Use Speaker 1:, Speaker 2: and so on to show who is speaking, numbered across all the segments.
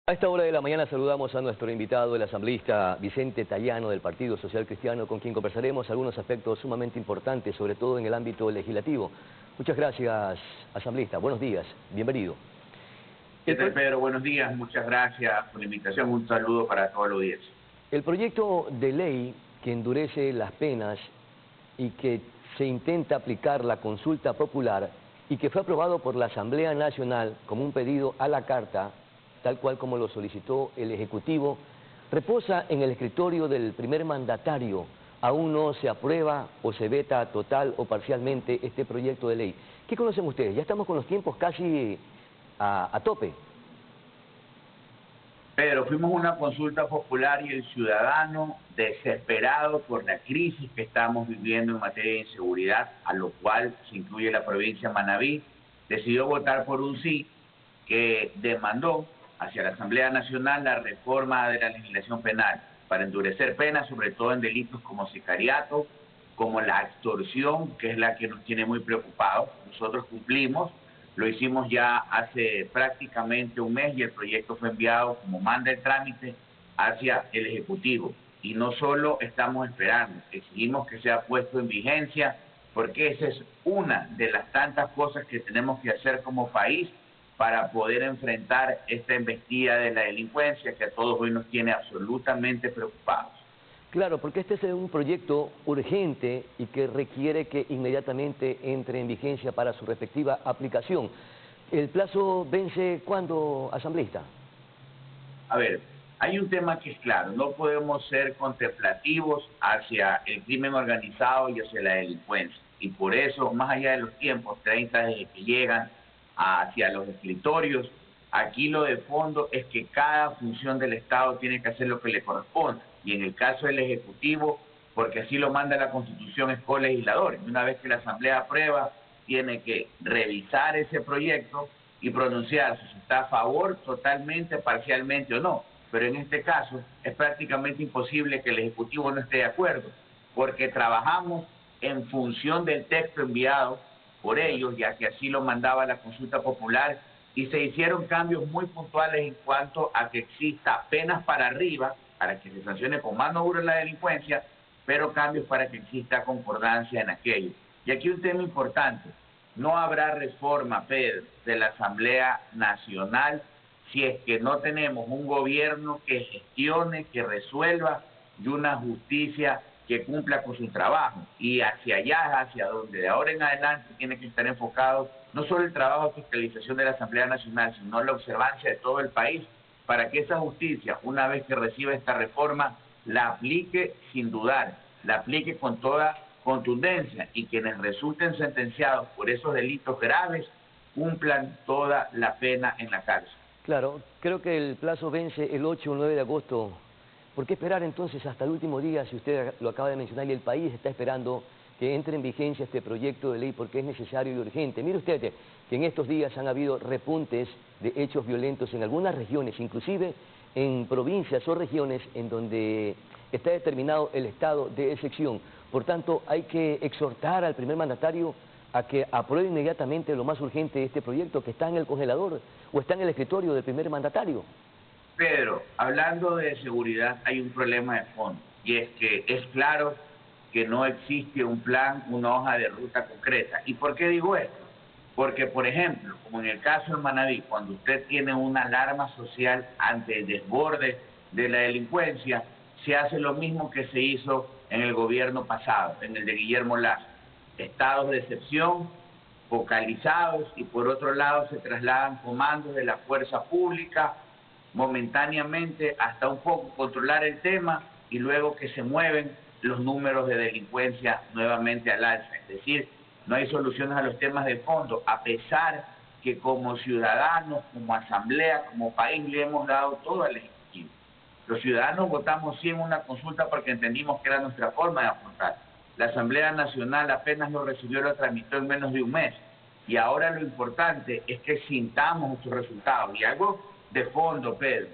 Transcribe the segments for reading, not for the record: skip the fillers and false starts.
Speaker 1: A esta hora de la mañana saludamos a nuestro invitado, el asambleísta Vicente Tayano del Partido Social Cristiano, con quien conversaremos algunos aspectos sumamente importantes, sobre todo en el ámbito legislativo. Muchas gracias, asambleísta. Buenos días. Bienvenido.
Speaker 2: ¿Qué tal, Pedro? Buenos días. Muchas gracias por la invitación. Un saludo para toda la audiencia.
Speaker 1: El proyecto de ley que endurece las penas y que se intenta aplicar la consulta popular y que fue aprobado por la Asamblea Nacional como un pedido a la carta, tal cual como lo solicitó el Ejecutivo, reposa en el escritorio del primer mandatario. Aún no se aprueba o se veta total o parcialmente este proyecto de ley. ¿Qué conocen ustedes? Ya estamos con los tiempos casi a tope.
Speaker 2: Pedro, fuimos a una consulta popular y el ciudadano, desesperado por la crisis que estamos viviendo en materia de inseguridad, a lo cual se incluye la provincia de Manabí, decidió votar por un sí que demandó hacia la Asamblea Nacional la reforma de la legislación penal para endurecer penas, sobre todo en delitos como sicariato, como la extorsión, que es la que nos tiene muy preocupados. Nosotros cumplimos, lo hicimos ya hace prácticamente un mes y el proyecto fue enviado, como manda el trámite, hacia el Ejecutivo. Y no solo estamos esperando, exigimos que sea puesto en vigencia, porque esa es una de las tantas cosas que tenemos que hacer como país para poder enfrentar esta embestida de la delincuencia que a todos hoy nos tiene absolutamente preocupados.
Speaker 1: Claro, porque este es un proyecto urgente y que requiere que inmediatamente entre en vigencia para su respectiva aplicación. ¿El plazo vence cuándo, asambleísta?
Speaker 2: A ver, hay un tema que es claro, no podemos ser contemplativos hacia el crimen organizado y hacia la delincuencia. Y por eso, más allá de los tiempos, 30 desde que llegan hacia los escritorios, aquí lo de fondo es que cada función del Estado tiene que hacer lo que le corresponde. Y en el caso del Ejecutivo, porque así lo manda la Constitución, es colegislador. Y una vez que la Asamblea aprueba, tiene que revisar ese proyecto y pronunciarse si está a favor totalmente, parcialmente o no. Pero en este caso es prácticamente imposible que el Ejecutivo no esté de acuerdo, porque trabajamos en función del texto enviado por ellos, ya que así lo mandaba la consulta popular, y se hicieron cambios muy puntuales en cuanto a que exista penas para arriba, para que se sancione con mano dura la delincuencia, pero cambios para que exista concordancia en aquello. Y aquí un tema importante, no habrá reforma, Pedro, de la Asamblea Nacional si es que no tenemos un gobierno que gestione, que resuelva, y una justicia que cumpla con su trabajo. Y hacia allá, hacia donde de ahora en adelante tiene que estar enfocado no solo el trabajo de fiscalización de la Asamblea Nacional, sino la observancia de todo el país, para que esa justicia, una vez que reciba esta reforma, la aplique sin dudar, la aplique con toda contundencia, y quienes resulten sentenciados por esos delitos graves cumplan toda la pena en la cárcel.
Speaker 1: Claro, creo que el plazo vence el 8 o 9 de agosto. ¿Por qué esperar entonces hasta el último día, si usted lo acaba de mencionar, y el país está esperando que entre en vigencia este proyecto de ley porque es necesario y urgente? Mire usted que en estos días han habido repuntes de hechos violentos en algunas regiones, inclusive en provincias o regiones en donde está determinado el estado de excepción. Por tanto, hay que exhortar al primer mandatario a que apruebe inmediatamente lo más urgente de este proyecto, que está en el congelador o está en el escritorio del primer mandatario.
Speaker 2: Pedro, hablando de seguridad, hay un problema de fondo, y es que es claro que no existe un plan, una hoja de ruta concreta. ¿Y por qué digo esto? Porque, por ejemplo, como en el caso de Manabí, cuando usted tiene una alarma social ante el desborde de la delincuencia, se hace lo mismo que se hizo en el gobierno pasado, en el de Guillermo Lazo. Estados de excepción, focalizados, y por otro lado se trasladan comandos de la fuerza pública momentáneamente hasta un poco controlar el tema, y luego que se mueven los números de delincuencia nuevamente al alza. Es decir, no hay soluciones a los temas de fondo, a pesar que como ciudadanos, como asamblea, como país le hemos dado todo al Ejecutivo. Los ciudadanos votamos sí en una consulta porque entendimos que era nuestra forma de afrontar. La Asamblea Nacional apenas lo recibió, lo tramitó en menos de un mes. Y ahora lo importante es que sintamos nuestros resultados. Y algo de fondo, Pedro,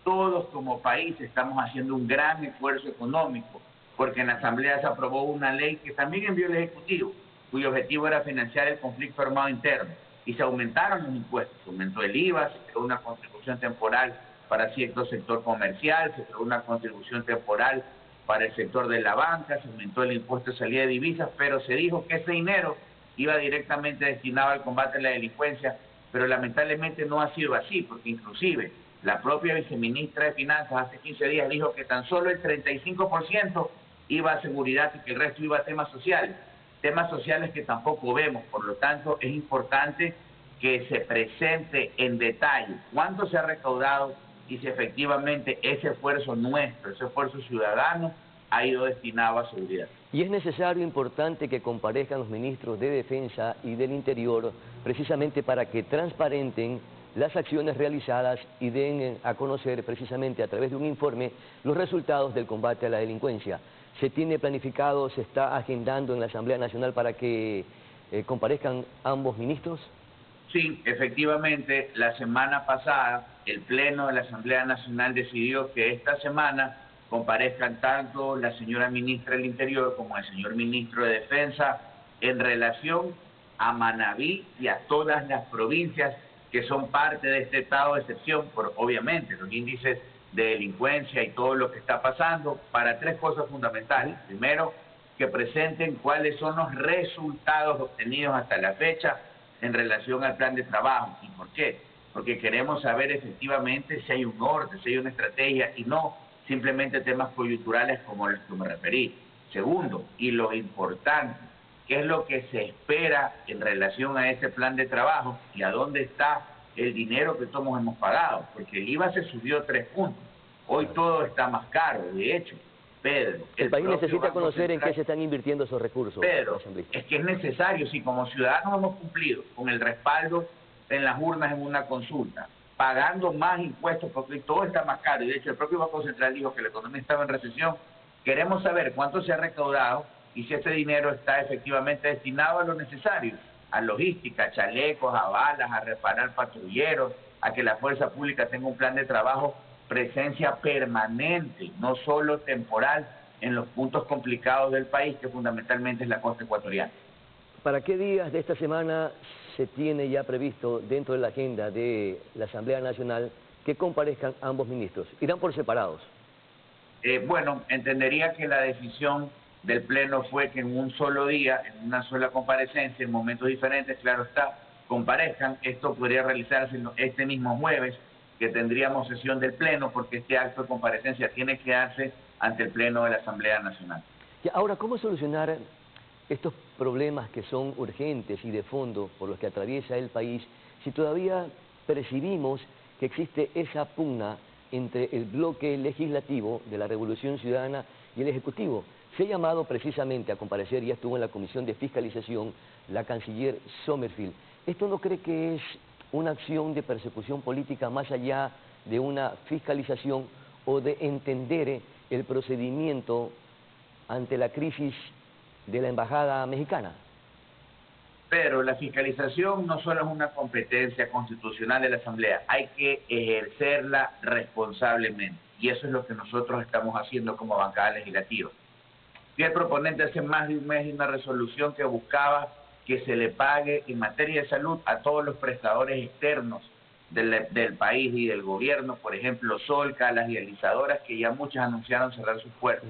Speaker 2: todos como país estamos haciendo un gran esfuerzo económico, porque en la Asamblea se aprobó una ley que también envió el Ejecutivo, cuyo objetivo era financiar el conflicto armado interno, y se aumentaron los impuestos, se aumentó el IVA, se creó una contribución temporal para cierto sector comercial, se creó una contribución temporal para el sector de la banca, se aumentó el impuesto de salida de divisas, pero se dijo que ese dinero iba directamente destinado al combate a la delincuencia, pero lamentablemente no ha sido así, porque inclusive la propia viceministra de Finanzas hace 15 días dijo que tan solo el 35% iba a seguridad y que el resto iba a temas sociales que tampoco vemos. Por lo tanto, es importante que se presente en detalle cuánto se ha recaudado y si efectivamente ese esfuerzo nuestro, ese esfuerzo ciudadano, ha ido destinado a seguridad.
Speaker 1: Y es necesario, importante, que comparezcan los ministros de Defensa y del Interior, precisamente para que transparenten las acciones realizadas y den a conocer precisamente a través de un informe los resultados del combate a la delincuencia. ¿Se tiene planificado, se está agendando en la Asamblea Nacional para que comparezcan ambos ministros?
Speaker 2: Sí, efectivamente, la semana pasada el Pleno de la Asamblea Nacional decidió que esta semana comparezcan tanto la señora ministra del Interior como el señor ministro de Defensa en relación a Manabí y a todas las provincias que son parte de este estado de excepción, por obviamente los índices de delincuencia y todo lo que está pasando, para tres cosas fundamentales. Primero, que presenten cuáles son los resultados obtenidos hasta la fecha en relación al plan de trabajo. ¿Y por qué? Porque queremos saber efectivamente si hay un norte, si hay una estrategia y no simplemente temas coyunturales como los que me referí. Segundo, y lo importante, ¿qué es lo que se espera en relación a ese plan de trabajo y a dónde está el dinero que todos hemos pagado? Porque el IVA se subió 3 puntos. Hoy todo está más caro, de hecho. Pedro,
Speaker 1: el país necesita conocer en qué se están invirtiendo esos recursos.
Speaker 2: Pedro, es que es necesario, si como ciudadanos hemos cumplido con el respaldo en las urnas en una consulta, pagando más impuestos porque todo está más caro, y de hecho el propio Banco Central dijo que la economía estaba en recesión, queremos saber cuánto se ha recaudado y si ese dinero está efectivamente destinado a lo necesario, a logística, a chalecos, a balas, a reparar patrulleros, a que la fuerza pública tenga un plan de trabajo, presencia permanente, no solo temporal, en los puntos complicados del país, que fundamentalmente es la costa ecuatoriana.
Speaker 1: ¿Para qué días de esta semana se tiene ya previsto dentro de la agenda de la Asamblea Nacional que comparezcan ambos ministros? ¿Irán por separados?
Speaker 2: Bueno, entendería que la decisión del Pleno fue que en un solo día, en una sola comparecencia, en momentos diferentes, claro está, comparezcan. Esto podría realizarse este mismo jueves, que tendríamos sesión del Pleno, porque este acto de comparecencia tiene que darse ante el Pleno de la Asamblea Nacional.
Speaker 1: Y ahora, ¿cómo solucionar estos problemas que son urgentes y de fondo por los que atraviesa el país si todavía percibimos que existe esa pugna entre el bloque legislativo de la Revolución Ciudadana y el Ejecutivo? Se ha llamado precisamente a comparecer, ya estuvo en la Comisión de Fiscalización, la canciller Sommerfield. ¿Esto no cree que es una acción de persecución política más allá de una fiscalización o de entender el procedimiento ante la crisis de la Embajada Mexicana?
Speaker 2: Pero la fiscalización no solo es una competencia constitucional de la Asamblea, hay que ejercerla responsablemente. Y eso es lo que nosotros estamos haciendo como bancada legislativa. Fui el proponente hace más de un mes de una resolución que buscaba que se le pague en materia de salud a todos los prestadores externos del país y del gobierno, por ejemplo, Solca, las dializadoras, que ya muchas anunciaron cerrar sus puertas.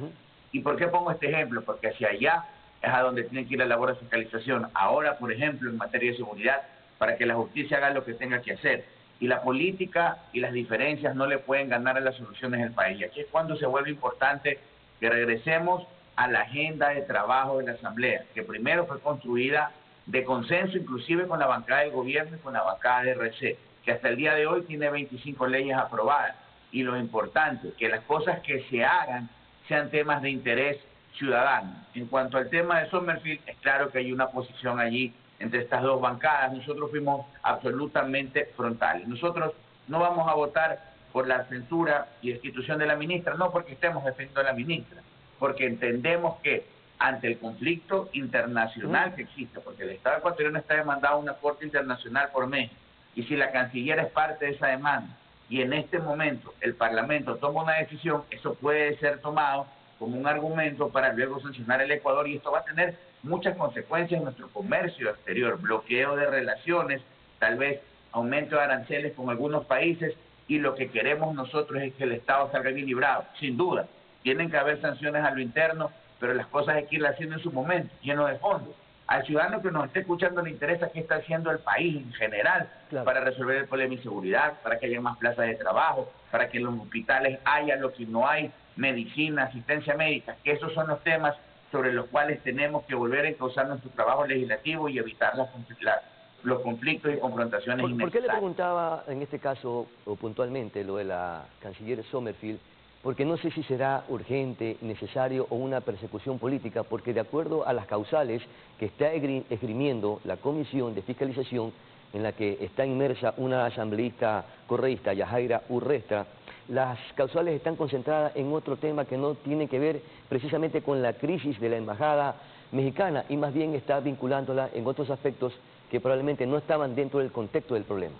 Speaker 2: ¿Y por qué pongo este ejemplo? Porque hacia allá es a donde tiene que ir la labor de fiscalización. Ahora, por ejemplo, en materia de seguridad, para que la justicia haga lo que tenga que hacer. Y la política y las diferencias no le pueden ganar a las soluciones del país. Y aquí es cuando se vuelve importante que regresemos a la agenda de trabajo de la Asamblea, que primero fue construida de consenso, inclusive con la bancada del gobierno y con la bancada de RC, que hasta el día de hoy tiene 25 leyes aprobadas. Y lo importante, que las cosas que se hagan sean temas de interés ciudadano. En cuanto al tema de Sommerfield, es claro que hay una posición allí entre estas dos bancadas. Nosotros fuimos absolutamente frontales. Nosotros no vamos a votar por la censura y destitución de la ministra, no porque estemos defendiendo a la ministra, porque entendemos que ante el conflicto internacional que existe, porque el Estado ecuatoriano está demandado a una corte internacional por México, y si la canciller es parte de esa demanda, y en este momento el Parlamento toma una decisión, eso puede ser tomado como un argumento para luego sancionar el Ecuador, y esto va a tener muchas consecuencias en nuestro comercio exterior, bloqueo de relaciones, tal vez aumento de aranceles con algunos países, y lo que queremos nosotros es que el Estado salga bien librado, sin duda. Tienen que haber sanciones a lo interno, pero las cosas hay que irlas haciendo en su momento, lleno de fondos. Al ciudadano que nos esté escuchando le interesa qué está haciendo el país en general para resolver el problema de inseguridad, para que haya más plazas de trabajo, para que en los hospitales haya lo que no hay, medicina, asistencia médica, que esos son los temas sobre los cuales tenemos que volver a encauzar nuestro trabajo legislativo y evitar los conflictos y confrontaciones innecesarias.
Speaker 1: ¿Por qué le preguntaba en este caso, o puntualmente, lo de la canciller Sommerfield? Porque no sé si será urgente, necesario o una persecución política, porque de acuerdo a las causales que está esgrimiendo la Comisión de Fiscalización, en la que está inmersa una asambleísta correísta, Yajaira Urrestra, las causales están concentradas en otro tema que no tiene que ver precisamente con la crisis de la embajada mexicana y más bien está vinculándola en otros aspectos que probablemente no estaban dentro del contexto del problema.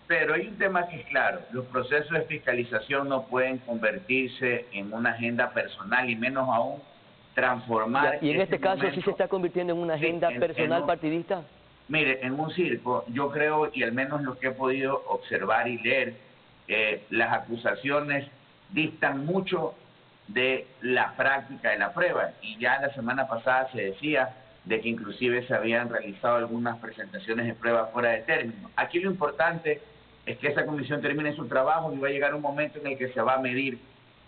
Speaker 2: Pero hay un tema que es claro, los procesos de fiscalización no pueden convertirse en una agenda personal y menos aún transformar...
Speaker 1: ¿Y en este caso sí se está convirtiendo en una agenda personal partidista?
Speaker 2: Mire, en un circo, yo creo, y al menos lo que he podido observar y leer, las acusaciones distan mucho de la práctica de la prueba. Y ya la semana pasada se decía de que inclusive se habían realizado algunas presentaciones de prueba fuera de término. Aquí lo importante es que esa comisión termine su trabajo y va a llegar un momento en el que se va a medir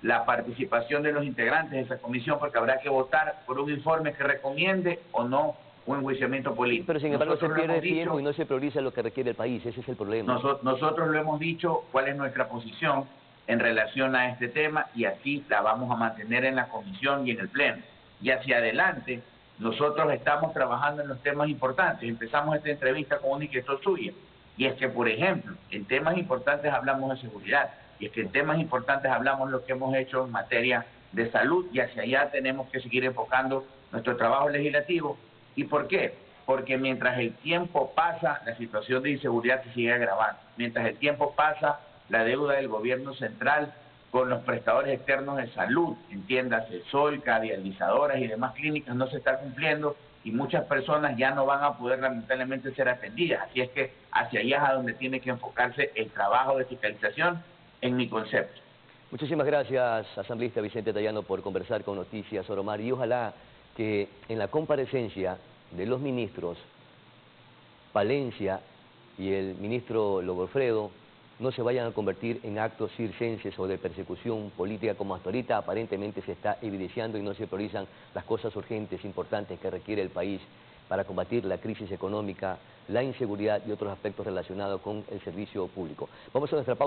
Speaker 2: la participación de los integrantes de esa comisión, porque habrá que votar por un informe que recomiende o no un enjuiciamiento político.
Speaker 1: Pero sin embargo se pierde tiempo y no se prioriza lo que requiere el país, ese es el problema.
Speaker 2: Nosotros lo hemos dicho, cuál es nuestra posición en relación a este tema y así la vamos a mantener en la comisión y en el pleno. Y hacia adelante, nosotros estamos trabajando en los temas importantes. Empezamos esta entrevista con una inquietud suya. Y es que, por ejemplo, en temas importantes hablamos de seguridad. Y es que en temas importantes hablamos lo que hemos hecho en materia de salud. Y hacia allá tenemos que seguir enfocando nuestro trabajo legislativo. ¿Y por qué? Porque mientras el tiempo pasa, la situación de inseguridad se sigue agravando. Mientras el tiempo pasa, la deuda del gobierno central con los prestadores externos de salud, entiéndase, Solca, dializadoras y demás clínicas, no se está cumpliendo y muchas personas ya no van a poder lamentablemente ser atendidas. Así es que hacia allá es a donde tiene que enfocarse el trabajo de fiscalización en mi concepto.
Speaker 1: Muchísimas gracias, asambleísta Vicente Tallano, por conversar con Noticias Oromar, y ojalá que en la comparecencia de los ministros Palencia y el ministro Logofredo no se vayan a convertir en actos circenses o de persecución política como hasta ahorita aparentemente se está evidenciando y no se priorizan las cosas urgentes, importantes que requiere el país para combatir la crisis económica, la inseguridad y otros aspectos relacionados con el servicio público. Vamos a nuestra pausa.